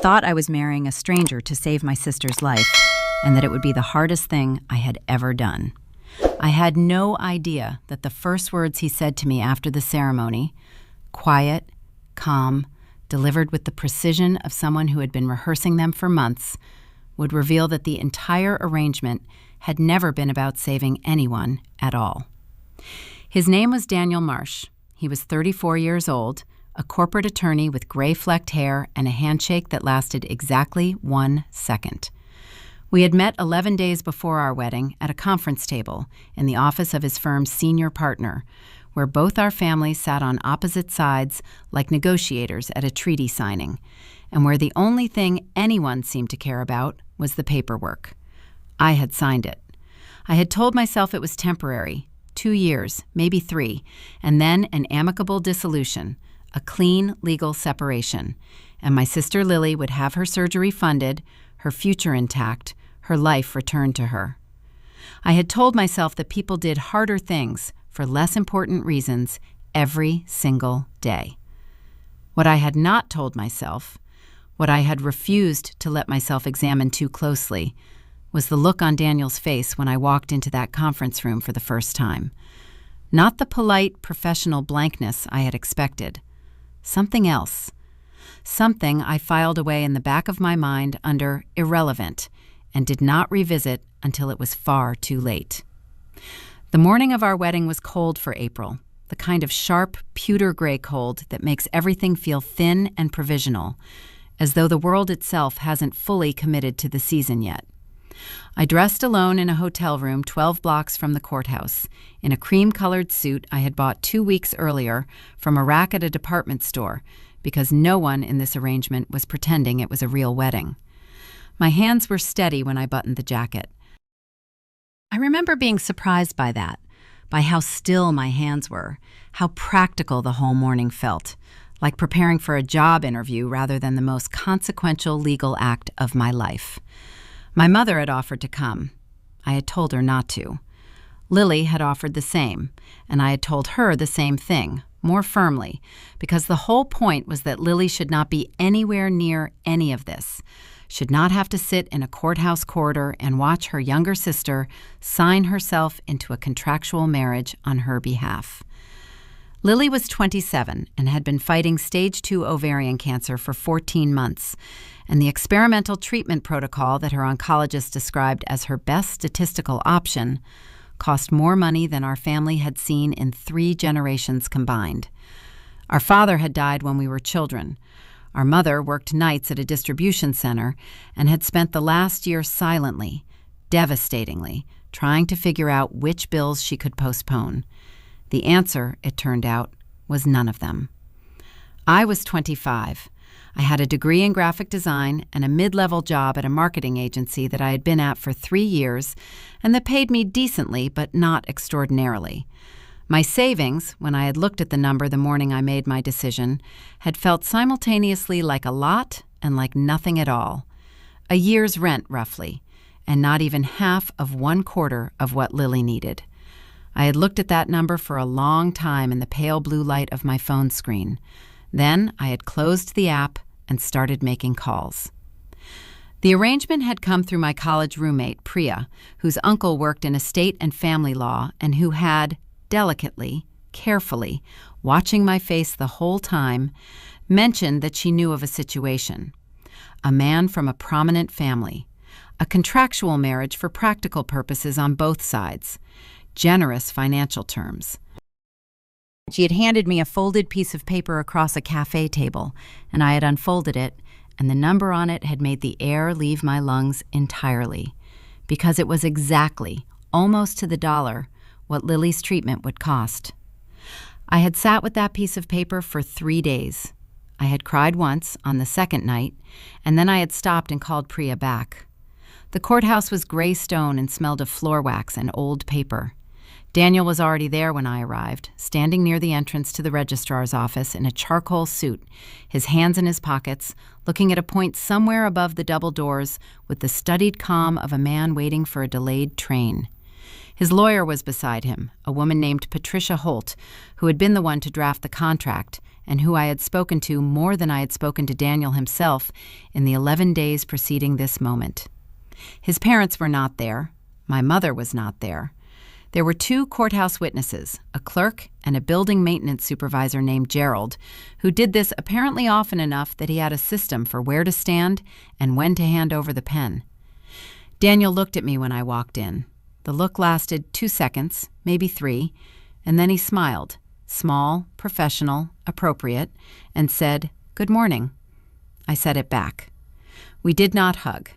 thought I was marrying a stranger to save my sister's life, and that it would be the hardest thing I had ever done. I had no idea that the first words he said to me after the ceremony, quiet, calm, delivered with the precision of someone who had been rehearsing them for months, would reveal that the entire arrangement had never been about saving anyone at all. His name was Daniel Marsh. He was 34 years old, a corporate attorney with gray-flecked hair and a handshake that lasted exactly 1 second. We had met 11 days before our wedding at a conference table in the office of his firm's senior partner, where both our families sat on opposite sides like negotiators at a treaty signing, and where the only thing anyone seemed to care about was the paperwork. I had signed it. I had told myself it was temporary, 2 years, maybe 3, and then an amicable dissolution, a clean legal separation, and my sister Lily would have her surgery funded, her future intact, her life returned to her. I had told myself that people did harder things for less important reasons every single day. What I had not told myself, what I had refused to let myself examine too closely, was the look on Daniel's face when I walked into that conference room for the first time. Not the polite, professional blankness I had expected. Something else. Something I filed away in the back of my mind under irrelevant and did not revisit until it was far too late. The morning of our wedding was cold for April, the kind of sharp, pewter gray cold that makes everything feel thin and provisional, as though the world itself hasn't fully committed to the season yet. I dressed alone in a hotel room 12 blocks from the courthouse, in a cream-colored suit I had bought 2 weeks earlier from a rack at a department store, because no one in this arrangement was pretending it was a real wedding. My hands were steady when I buttoned the jacket. I remember being surprised by that, by how still my hands were, how practical the whole morning felt, like preparing for a job interview rather than the most consequential legal act of my life. My mother had offered to come. I had told her not to. Lily had offered the same, and I had told her the same thing, more firmly, because the whole point was that Lily should not be anywhere near any of this, should not have to sit in a courthouse corridor and watch her younger sister sign herself into a contractual marriage on her behalf. Lily was 27 and had been fighting stage 2 ovarian cancer for 14 months, and the experimental treatment protocol that her oncologist described as her best statistical option cost more money than our family had seen in 3 generations combined. Our father had died when we were children. Our mother worked nights at a distribution center and had spent the last year silently, devastatingly, trying to figure out which bills she could postpone. The answer, it turned out, was none of them. I was 25. I had a degree in graphic design and a mid-level job at a marketing agency that I had been at for 3 years and that paid me decently but not extraordinarily. My savings, when I had looked at the number the morning I made my decision, had felt simultaneously like a lot and like nothing at all. A year's rent, roughly, and not even half of 1/4 of what Lily needed. I had looked at that number for a long time in the pale blue light of my phone screen. Then I had closed the app and started making calls. The arrangement had come through my college roommate, Priya, whose uncle worked in estate and family law and who had, delicately, carefully, watching my face the whole time, mentioned that she knew of a situation. A man from a prominent family. A contractual marriage for practical purposes on both sides. Generous financial terms. She had handed me a folded piece of paper across a cafe table, and I had unfolded it, and the number on it had made the air leave my lungs entirely, because it was exactly, almost to the dollar, what Lily's treatment would cost. I had sat with that piece of paper for 3 days. I had cried once, on the second night, and then I had stopped and called Priya back. The courthouse was gray stone and smelled of floor wax and old paper. Daniel was already there when I arrived, standing near the entrance to the registrar's office in a charcoal suit, his hands in his pockets, looking at a point somewhere above the double doors with the studied calm of a man waiting for a delayed train. His lawyer was beside him, a woman named Patricia Holt, who had been the one to draft the contract and who I had spoken to more than I had spoken to Daniel himself in the 11 days preceding this moment. His parents were not there. My mother was not there. There were 2 courthouse witnesses, a clerk and a building maintenance supervisor named Gerald, who did this apparently often enough that he had a system for where to stand and when to hand over the pen. Daniel looked at me when I walked in. The look lasted 2 seconds, maybe 3, and then he smiled, small, professional, appropriate, and said, "Good morning." I said it back. We did not hug.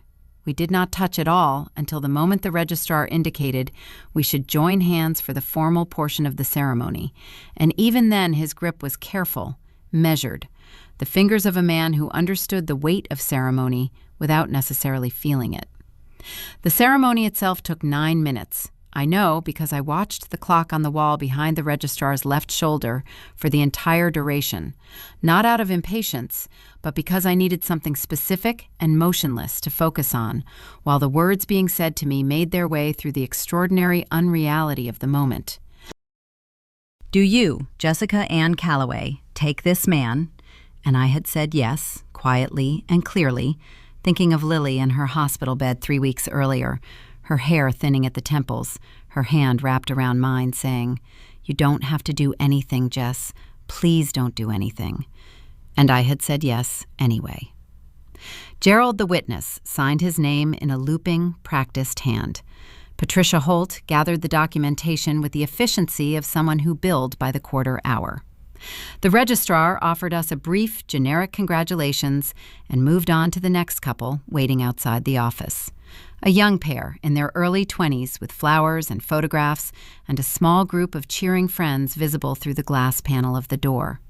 We did not touch at all until the moment the registrar indicated we should join hands for the formal portion of the ceremony, and even then his grip was careful, measured, the fingers of a man who understood the weight of ceremony without necessarily feeling it. The ceremony itself took 9 minutes. I know because I watched the clock on the wall behind the registrar's left shoulder for the entire duration, not out of impatience, but because I needed something specific and motionless to focus on, while the words being said to me made their way through the extraordinary unreality of the moment. "Do you, Jessica Ann Calloway, take this man?" And I had said yes, quietly and clearly, thinking of Lily in her hospital bed 3 weeks earlier, her hair thinning at the temples, her hand wrapped around mine, saying, "You don't have to do anything, Jess. Please don't do anything." And I had said yes anyway. Gerald, the witness, signed his name in a looping, practiced hand. Patricia Holt gathered the documentation with the efficiency of someone who billed by the quarter hour. The registrar offered us a brief, generic congratulations and moved on to the next couple waiting outside the office. A young pair in their early 20s with flowers and photographs and a small group of cheering friends visible through the glass panel of the door.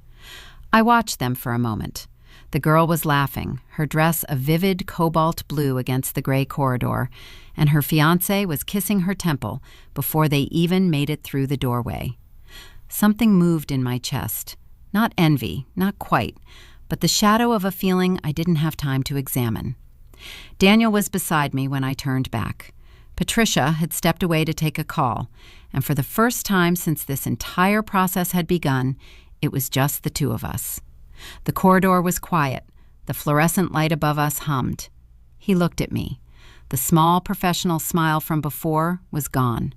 I watched them for a moment. The girl was laughing, her dress a vivid cobalt blue against the gray corridor, and her fiancé was kissing her temple before they even made it through the doorway. Something moved in my chest. Not envy, not quite, but the shadow of a feeling I didn't have time to examine. Daniel was beside me when I turned back. Patricia had stepped away to take a call, and for the first time since this entire process had begun, it was just the 2 of us. The corridor was quiet. The fluorescent light above us hummed. He looked at me. The small professional smile from before was gone.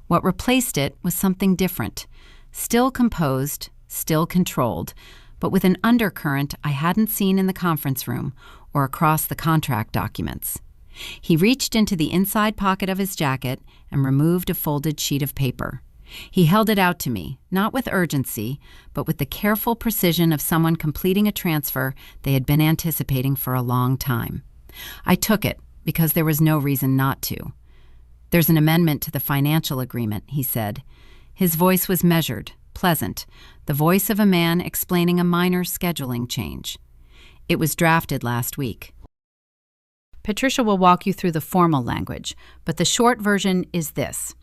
What replaced it was something different, still composed, still controlled, but with an undercurrent I hadn't seen in the conference room or across the contract documents. He reached into the inside pocket of his jacket and removed a folded sheet of paper. He held it out to me, not with urgency, but with the careful precision of someone completing a transfer they had been anticipating for a long time. I took it because there was no reason not to. "There's an amendment to the financial agreement," he said. His voice was measured, pleasant, the voice of a man explaining a minor scheduling change. "It was drafted last week." Patricia will walk you through the formal language, but the short version is this.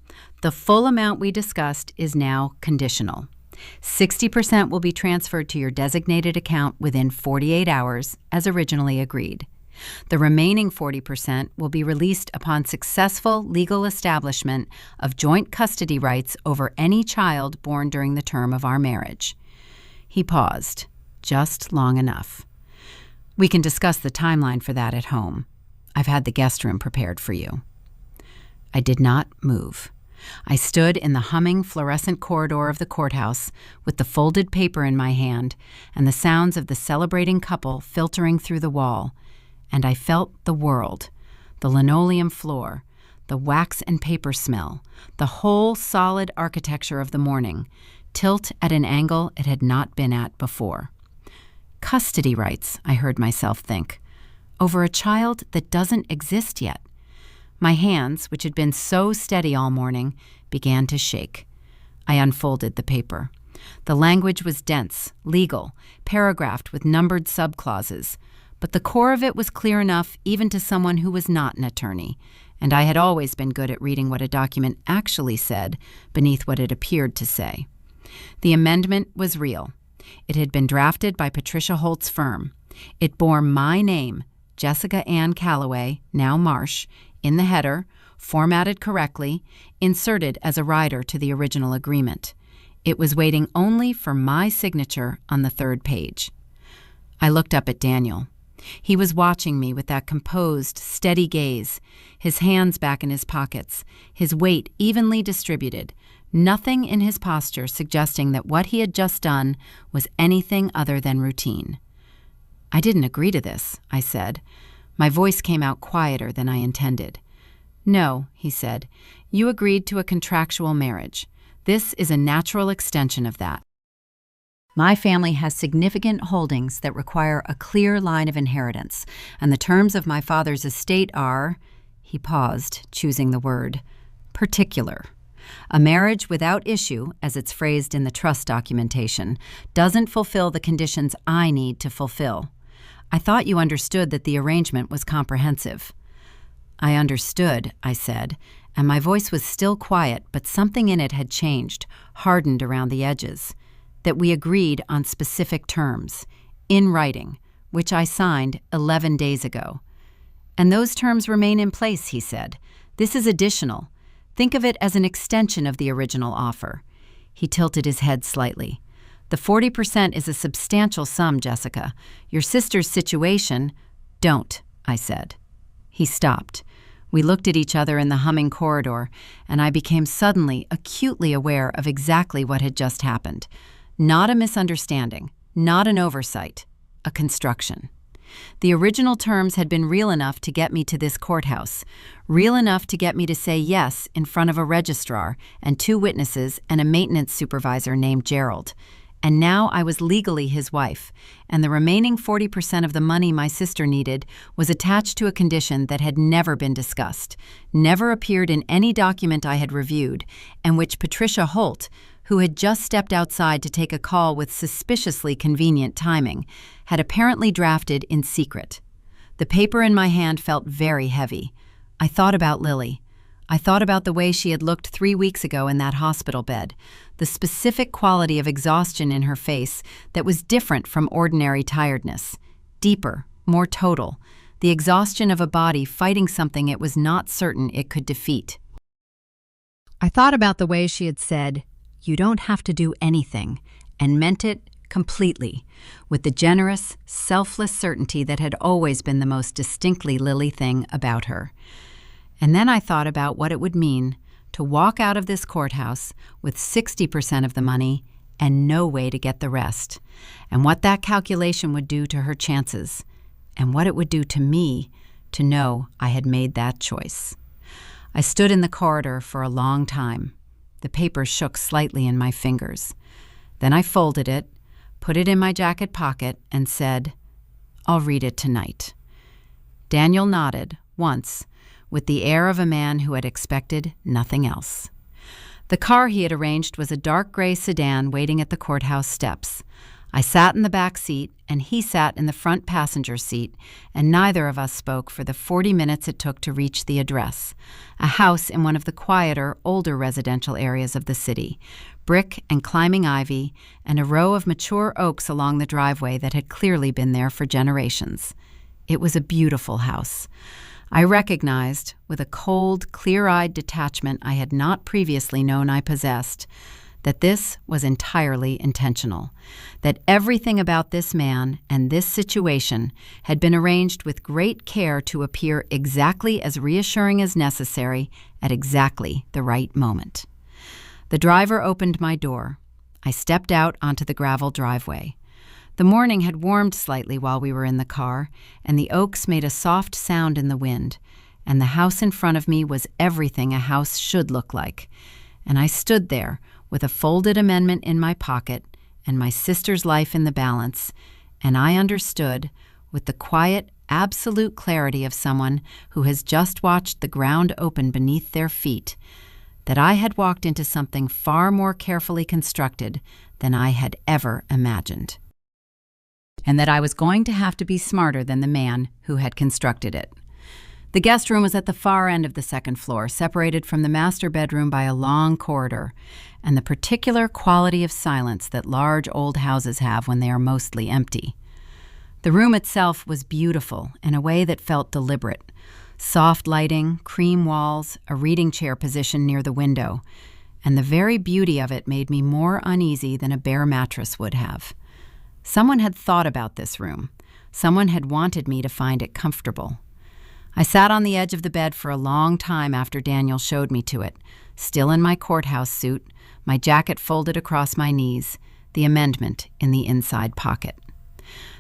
The full amount we discussed is now conditional. 60% will be transferred to your designated account within 48 hours, as originally agreed. The remaining 40% will be released upon successful legal establishment of joint custody rights over any child born during the term of our marriage. He paused, just long enough. "We can discuss the timeline for that at home. I've had the guest room prepared for you." I did not move. I stood in the humming fluorescent corridor of the courthouse with the folded paper in my hand and the sounds of the celebrating couple filtering through the wall, and I felt the world, the linoleum floor, the wax and paper smell, the whole solid architecture of the morning, tilt at an angle it had not been at before. Custody rights, I heard myself think, over a child that doesn't exist yet. My hands, which had been so steady all morning, began to shake. I unfolded the paper. The language was dense, legal, paragraphed with numbered subclauses, but the core of it was clear enough even to someone who was not an attorney, and I had always been good at reading what a document actually said beneath what it appeared to say. The amendment was real. It had been drafted by Patricia Holt's firm. It bore my name, Jessica Ann Calloway, now Marsh, in the header, formatted correctly, inserted as a rider to the original agreement. It was waiting only for my signature on the third page. I looked up at Daniel. He was watching me with that composed, steady gaze, his hands back in his pockets, his weight evenly distributed, nothing in his posture suggesting that what he had just done was anything other than routine. "I didn't agree to this," I said. My voice came out quieter than I intended. "No," he said, "you agreed to a contractual marriage. This is a natural extension of that. My family has significant holdings that require a clear line of inheritance, and the terms of my father's estate are," he paused, choosing the word, "particular. A marriage without issue, as it's phrased in the trust documentation, doesn't fulfill the conditions I need to fulfill. I thought you understood that the arrangement was comprehensive." "I understood," I said, and my voice was still quiet, but something in it had changed, hardened around the edges. "That we agreed on specific terms, in writing, which I signed 11 days ago. And those terms remain in place," he said. "This is additional. Think of it as an extension of the original offer." He tilted his head slightly. "The 40% is a substantial sum, Jessica. Your sister's situation—" "Don't," I said. He stopped. We looked at each other in the humming corridor, and I became suddenly acutely aware of exactly what had just happened. Not a misunderstanding, not an oversight, a construction. The original terms had been real enough to get me to this courthouse, real enough to get me to say yes in front of a registrar and 2 witnesses and a maintenance supervisor named Gerald. And now I was legally his wife, and the remaining 40% of the money my sister needed was attached to a condition that had never been discussed, never appeared in any document I had reviewed, and which Patricia Holt, who had just stepped outside to take a call with suspiciously convenient timing, had apparently drafted in secret. The paper in my hand felt very heavy. I thought about Lily. I thought about the way she had looked 3 weeks ago in that hospital bed, the specific quality of exhaustion in her face that was different from ordinary tiredness, deeper, more total, the exhaustion of a body fighting something it was not certain it could defeat. I thought about the way she had said, "You don't have to do anything," and meant it completely, with the generous, selfless certainty that had always been the most distinctly Lily thing about her. And then I thought about what it would mean to walk out of this courthouse with 60% of the money and no way to get the rest, and what that calculation would do to her chances, and what it would do to me to know I had made that choice. I stood in the corridor for a long time. The paper shook slightly in my fingers. Then I folded it, put it in my jacket pocket, and said, "I'll read it tonight." Daniel nodded, once, with the air of a man who had expected nothing else. The car he had arranged was a dark gray sedan waiting at the courthouse steps. I sat in the back seat, and he sat in the front passenger seat, and neither of us spoke for the 40 minutes it took to reach the address, a house in one of the quieter, older residential areas of the city, brick and climbing ivy, and a row of mature oaks along the driveway that had clearly been there for generations. It was a beautiful house. I recognized, with a cold, clear-eyed detachment I had not previously known I possessed, that this was entirely intentional, that everything about this man and this situation had been arranged with great care to appear exactly as reassuring as necessary at exactly the right moment. The driver opened my door. I stepped out onto the gravel driveway. The morning had warmed slightly while we were in the car, and the oaks made a soft sound in the wind, and the house in front of me was everything a house should look like. And I stood there, with a folded amendment in my pocket and my sister's life in the balance, and I understood, with the quiet, absolute clarity of someone who has just watched the ground open beneath their feet, that I had walked into something far more carefully constructed than I had ever imagined, and that I was going to have to be smarter than the man who had constructed it. The guest room was at the far end of the second floor, separated from the master bedroom by a long corridor, and the particular quality of silence that large old houses have when they are mostly empty. The room itself was beautiful in a way that felt deliberate. Soft lighting, cream walls, a reading chair positioned near the window, and the very beauty of it made me more uneasy than a bare mattress would have. Someone had thought about this room. Someone had wanted me to find it comfortable. I sat on the edge of the bed for a long time after Daniel showed me to it, still in my courthouse suit, my jacket folded across my knees, the amendment in the inside pocket.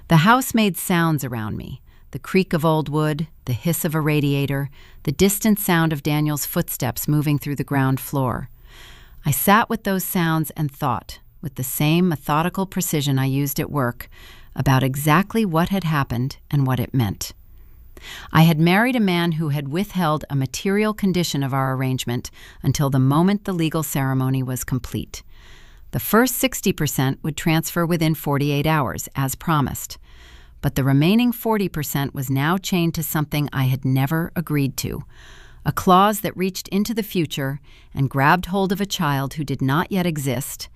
The house made sounds around me, the creak of old wood, the hiss of a radiator, the distant sound of Daniel's footsteps moving through the ground floor. I sat with those sounds and thought, with the same methodical precision I used at work, about exactly what had happened and what it meant. I had married a man who had withheld a material condition of our arrangement until the moment the legal ceremony was complete. The first 60% would transfer within 48 hours, as promised. But the remaining 40% was now chained to something I had never agreed to, a clause that reached into the future and grabbed hold of a child who did not yet exist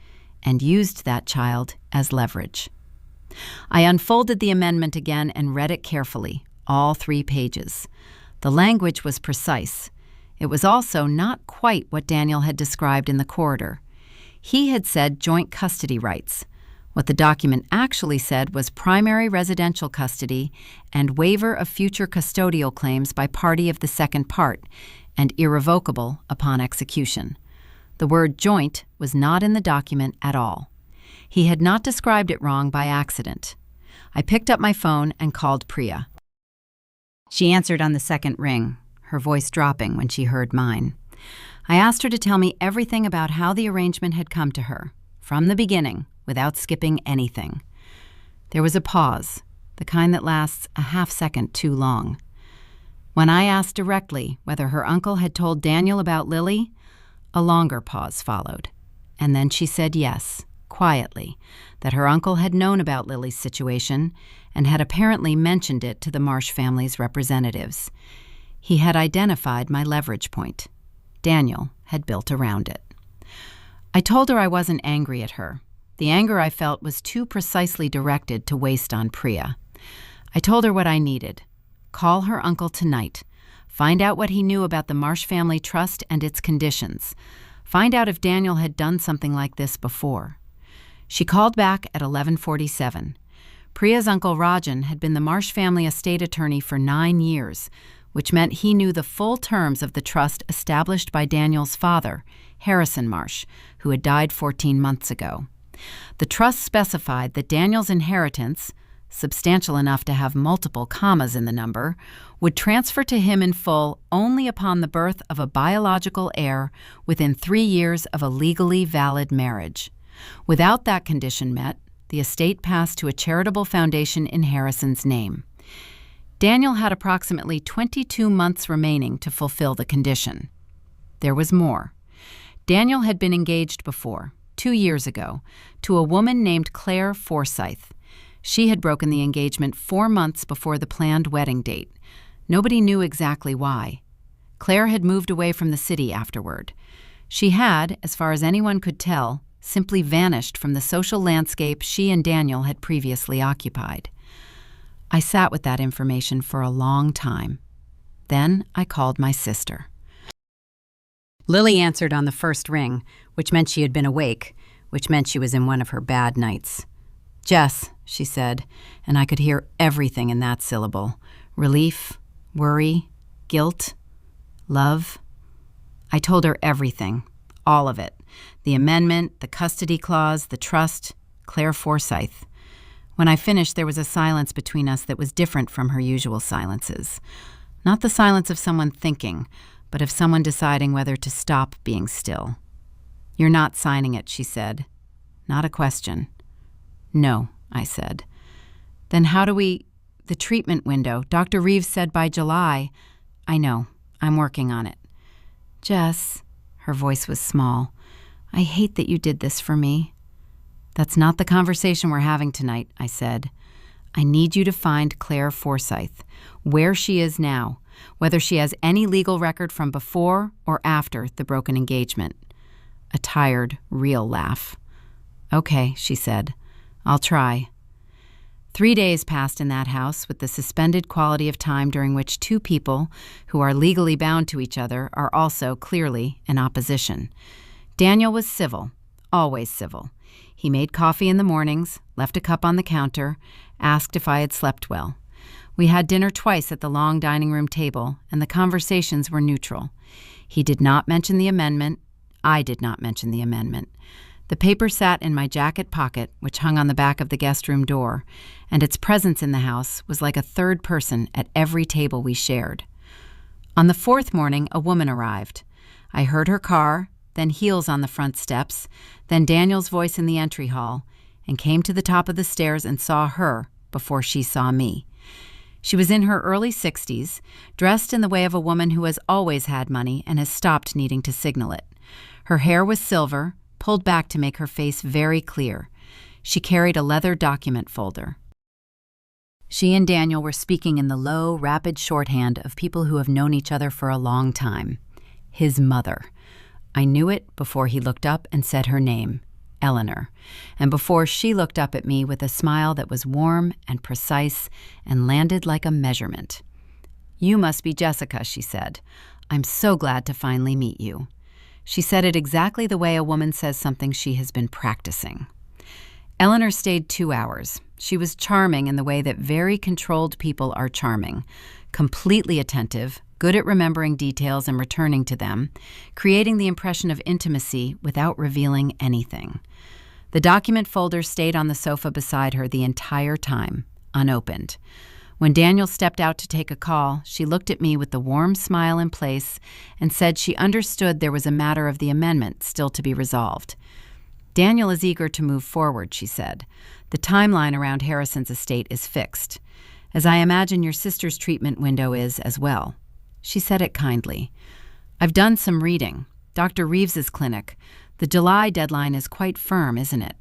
and used that child as leverage. I unfolded the amendment again and read it carefully, all 3 pages. The language was precise. It was also not quite what Daniel had described in the corridor. He had said joint custody rights. What the document actually said was primary residential custody and waiver of future custodial claims by party of the second part, and irrevocable upon execution. The word joint was not in the document at all. He had not described it wrong by accident. I picked up my phone and called Priya. She answered on the second ring, her voice dropping when she heard mine. I asked her to tell me everything about how the arrangement had come to her, from the beginning, without skipping anything. There was a pause, the kind that lasts a half-second too long. When I asked directly whether her uncle had told Daniel about Lily, a longer pause followed, and then she said yes, quietly, that her uncle had known about Lily's situation and had apparently mentioned it to the Marsh family's representatives. He had identified my leverage point. Daniel had built around it. I told her I wasn't angry at her. The anger I felt was too precisely directed to waste on Priya. I told her what I needed. Call her uncle tonight. Find out what he knew about the Marsh family trust and its conditions. Find out if Daniel had done something like this before. She called back at 11:47. Priya's uncle Rajan had been the Marsh family estate attorney for 9 years, which meant he knew the full terms of the trust established by Daniel's father, Harrison Marsh, who had died 14 months ago. The trust specified that Daniel's inheritance, substantial enough to have multiple commas in the number, would transfer to him in full only upon the birth of a biological heir within 3 years of a legally valid marriage. Without that condition met, the estate passed to a charitable foundation in Harrison's name. Daniel had approximately 22 months remaining to fulfill the condition. There was more. Daniel had been engaged before, 2 years ago, to a woman named Claire Forsyth. She had broken the engagement 4 months before the planned wedding date. Nobody knew exactly why. Claire had moved away from the city afterward. She had, as far as anyone could tell, simply vanished from the social landscape she and Daniel had previously occupied. I sat with that information for a long time. Then I called my sister. Lily answered on the first ring, which meant she had been awake, which meant she was in one of her bad nights. "Jess," she said, and I could hear everything in that syllable. Relief, worry, guilt, love. I told her everything, all of it. The amendment, the custody clause, the trust, Claire Forsyth. When I finished, there was a silence between us that was different from her usual silences. Not the silence of someone thinking, but of someone deciding whether to stop being still. "You're not signing it," she said. Not a question. "No," I said. "Then how do we—" "The treatment window. Dr. Reeves said by July." "I know. I'm working on it." "Jess," her voice was small, "I hate that you did this for me." "That's not the conversation we're having tonight," I said. "I need you to find Claire Forsyth, where she is now, whether she has any legal record from before or after the broken engagement." A tired, real laugh. "Okay," she said. "I'll try." 3 days passed in that house with the suspended quality of time during which two people who are legally bound to each other are also clearly in opposition. Daniel was civil, always civil. He made coffee in the mornings, left a cup on the counter, asked if I had slept well. We had dinner twice at the long dining room table, and the conversations were neutral. He did not mention the amendment. I did not mention the amendment. The paper sat in my jacket pocket, which hung on the back of the guest room door, and its presence in the house was like a third person at every table we shared. On the fourth morning, a woman arrived. I heard her car, then heels on the front steps, then Daniel's voice in the entry hall, and came to the top of the stairs and saw her before she saw me. She was in her early 60s, dressed in the way of a woman who has always had money and has stopped needing to signal it. Her hair was silver, pulled back to make her face very clear. She carried a leather document folder. She and Daniel were speaking in the low, rapid shorthand of people who have known each other for a long time. His mother. I knew it before he looked up and said her name, Eleanor, and before she looked up at me with a smile that was warm and precise and landed like a measurement. "You must be Jessica," she said. "I'm so glad to finally meet you." She said it exactly the way a woman says something she has been practicing. Eleanor stayed 2 hours. She was charming in the way that very controlled people are charming, completely attentive, good at remembering details and returning to them, creating the impression of intimacy without revealing anything. The document folder stayed on the sofa beside her the entire time, unopened. When Daniel stepped out to take a call, she looked at me with the warm smile in place and said she understood there was a matter of the amendment still to be resolved. "Daniel is eager to move forward," she said. "The timeline around Harrison's estate is fixed, as I imagine your sister's treatment window is as well." She said it kindly. "I've done some reading. Dr. Reeves's clinic. The July deadline is quite firm, isn't it?"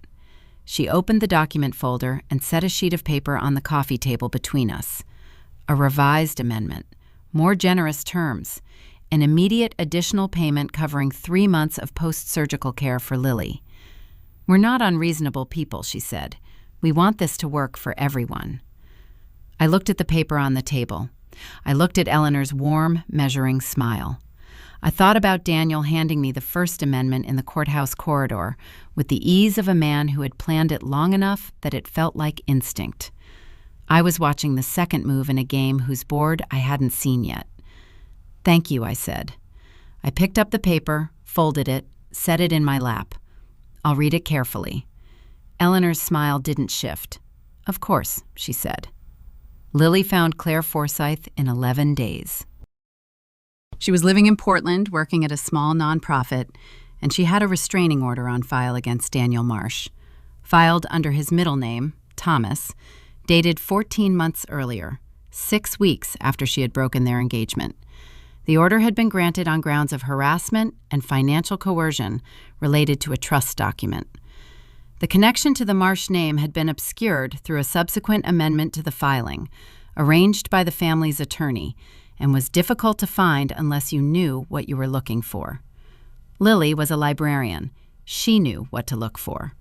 She opened the document folder and set a sheet of paper on the coffee table between us. A revised amendment, more generous terms, an immediate additional payment covering 3 months of post-surgical care for Lily. "We're not unreasonable people," she said. "We want this to work for everyone." I looked at the paper on the table. I looked at Eleanor's warm, measuring smile. I thought about Daniel handing me the first amendment in the courthouse corridor with the ease of a man who had planned it long enough that it felt like instinct. I was watching the second move in a game whose board I hadn't seen yet. "Thank you," I said. I picked up the paper, folded it, set it in my lap. "I'll read it carefully." Eleanor's smile didn't shift. "Of course," she said. Lily found Claire Forsythe in 11 days. She was living in Portland, working at a small nonprofit, and she had a restraining order on file against Daniel Marsh, filed under his middle name, Thomas, dated 14 months earlier, 6 weeks after she had broken their engagement. The order had been granted on grounds of harassment and financial coercion related to a trust document. The connection to the Marsh name had been obscured through a subsequent amendment to the filing, arranged by the family's attorney, and was difficult to find unless you knew what you were looking for. Lily was a librarian. She knew what to look for.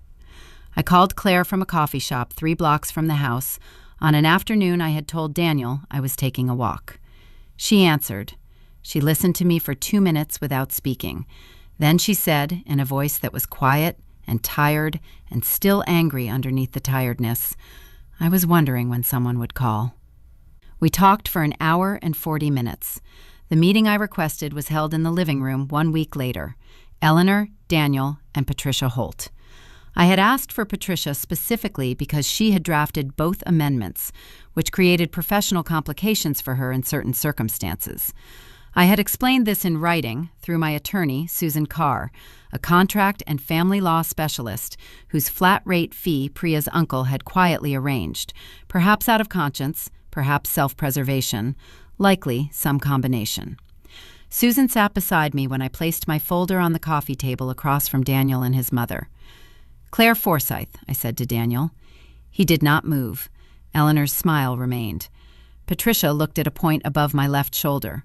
I called Claire from a coffee shop 3 blocks from the house on an afternoon I had told Daniel I was taking a walk. She answered. She listened to me for 2 minutes without speaking. Then she said, in a voice that was quiet and tired and still angry underneath the tiredness, "I was wondering when someone would call." We talked for an hour and 40 minutes. The meeting I requested was held in the living room 1 week later. Eleanor, Daniel, and Patricia Holt. I had asked for Patricia specifically because she had drafted both amendments, which created professional complications for her in certain circumstances. I had explained this in writing through my attorney, Susan Carr, a contract and family law specialist whose flat-rate fee Priya's uncle had quietly arranged, perhaps out of conscience, perhaps self-preservation, likely some combination. Susan sat beside me when I placed my folder on the coffee table across from Daniel and his mother. "Claire Forsythe," I said to Daniel. He did not move. Eleanor's smile remained. Patricia looked at a point above my left shoulder.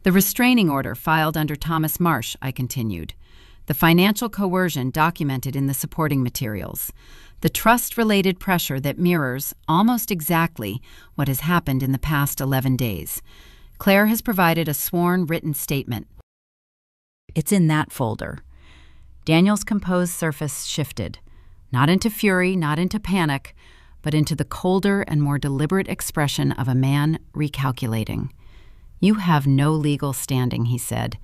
"The restraining order filed under Thomas Marsh," I continued. "The financial coercion documented in the supporting materials. The trust-related pressure that mirrors almost exactly what has happened in the past 11 days. Claire has provided a sworn written statement. It's in that folder." Daniel's composed surface shifted, not into fury, not into panic, but into the colder and more deliberate expression of a man recalculating. "You have no legal standing," he said.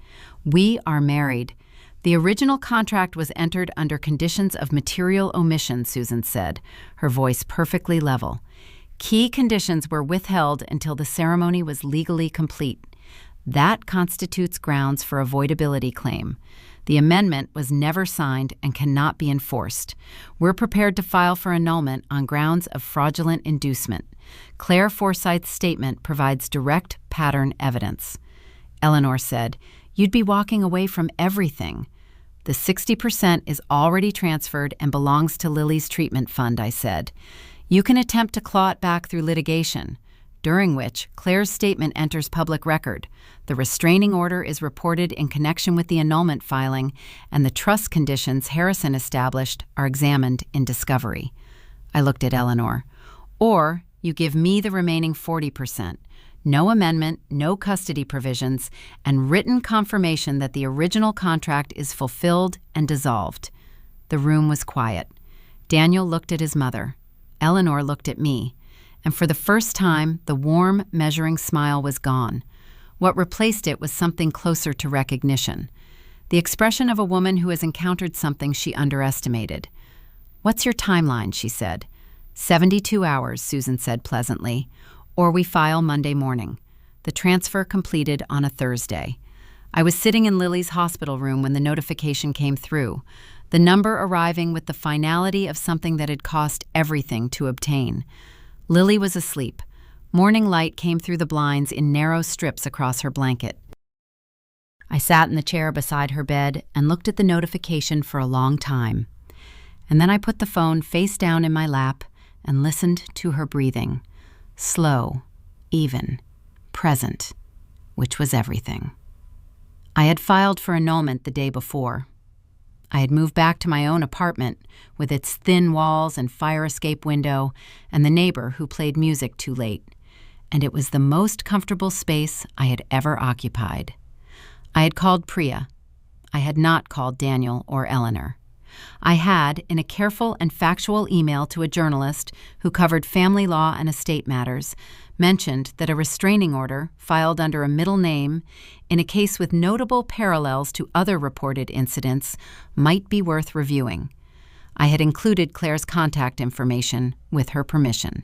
"We are married. The original contract was entered under conditions of material omission," Susan said, her voice perfectly level. "Key conditions were withheld until the ceremony was legally complete. That constitutes grounds for avoidability claim. The amendment was never signed and cannot be enforced. We're prepared to file for annulment on grounds of fraudulent inducement. Claire Forsythe's statement provides direct pattern evidence." Eleanor said, "You'd be walking away from everything." "The 60% is already transferred and belongs to Lily's treatment fund," I said. "You can attempt to claw it back through litigation, during which Claire's statement enters public record. The restraining order is reported in connection with the annulment filing, and the trust conditions Harrison established are examined in discovery." I looked at Eleanor. "Or you give me the remaining 40%. No amendment, no custody provisions, and written confirmation that the original contract is fulfilled and dissolved." The room was quiet. Daniel looked at his mother. Eleanor looked at me. And for the first time, the warm, measuring smile was gone. What replaced it was something closer to recognition. The expression of a woman who has encountered something she underestimated. "What's your timeline?" she said. 72 hours, Susan said pleasantly. "Or we file Monday morning. The transfer completed on a Thursday." I was sitting in Lily's hospital room when the notification came through, the number arriving with the finality of something that had cost everything to obtain. Lily was asleep. Morning light came through the blinds in narrow strips across her blanket. I sat in the chair beside her bed and looked at the notification for a long time. And then I put the phone face down in my lap and listened to her breathing. Slow, even, present, which was everything. I had filed for annulment the day before. I had moved back to my own apartment with its thin walls and fire escape window and the neighbor who played music too late, and it was the most comfortable space I had ever occupied. I had called Priya. I had not called Daniel or Eleanor. I had, in a careful and factual email to a journalist who covered family law and estate matters, mentioned that a restraining order filed under a middle name in a case with notable parallels to other reported incidents might be worth reviewing. I had included Claire's contact information with her permission.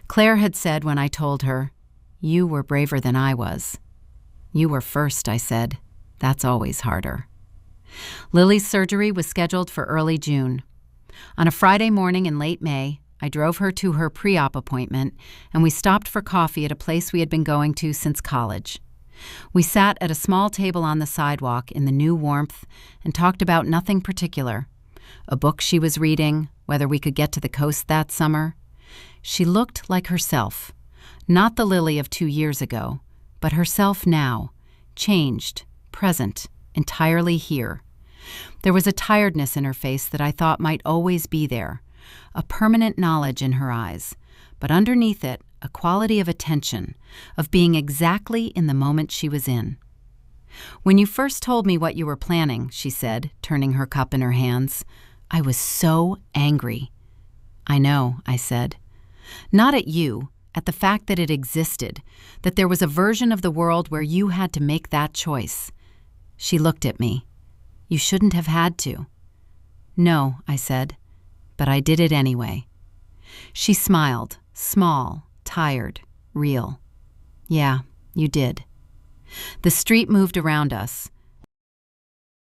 Claire had said when I told her, "You were braver than I was." "You were first," I said. "That's always harder." Lily's surgery was scheduled for early June. On a Friday morning in late May, I drove her to her pre-op appointment, and we stopped for coffee at a place we had been going to since college. We sat at a small table on the sidewalk in the new warmth and talked about nothing particular. A book she was reading, whether we could get to the coast that summer. She looked like herself, not the Lily of 2 years ago, but herself now, changed, present, entirely here. There was a tiredness in her face that I thought might always be there, a permanent knowledge in her eyes, but underneath it, a quality of attention, of being exactly in the moment she was in. "When you first told me what you were planning," she said, turning her cup in her hands, "I was so angry." "I know," I said. "Not at you, at the fact that it existed, that there was a version of the world where you had to make that choice." She looked at me. "You shouldn't have had to." "No," I said, "but I did it anyway." She smiled, small, tired, real. "Yeah, you did." The street moved around us.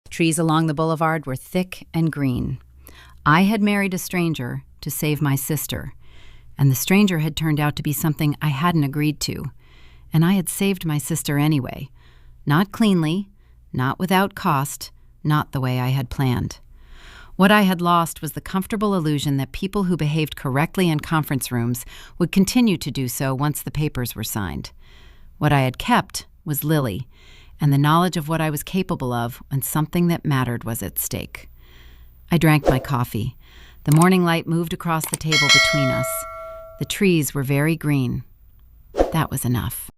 Trees along the boulevard were thick and green. I had married a stranger to save my sister, and the stranger had turned out to be something I hadn't agreed to, and I had saved my sister anyway. Not cleanly, not without cost, not the way I had planned. What I had lost was the comfortable illusion that people who behaved correctly in conference rooms would continue to do so once the papers were signed. What I had kept was Lily, and the knowledge of what I was capable of when something that mattered was at stake. I drank my coffee. The morning light moved across the table between us. The trees were very green. That was enough.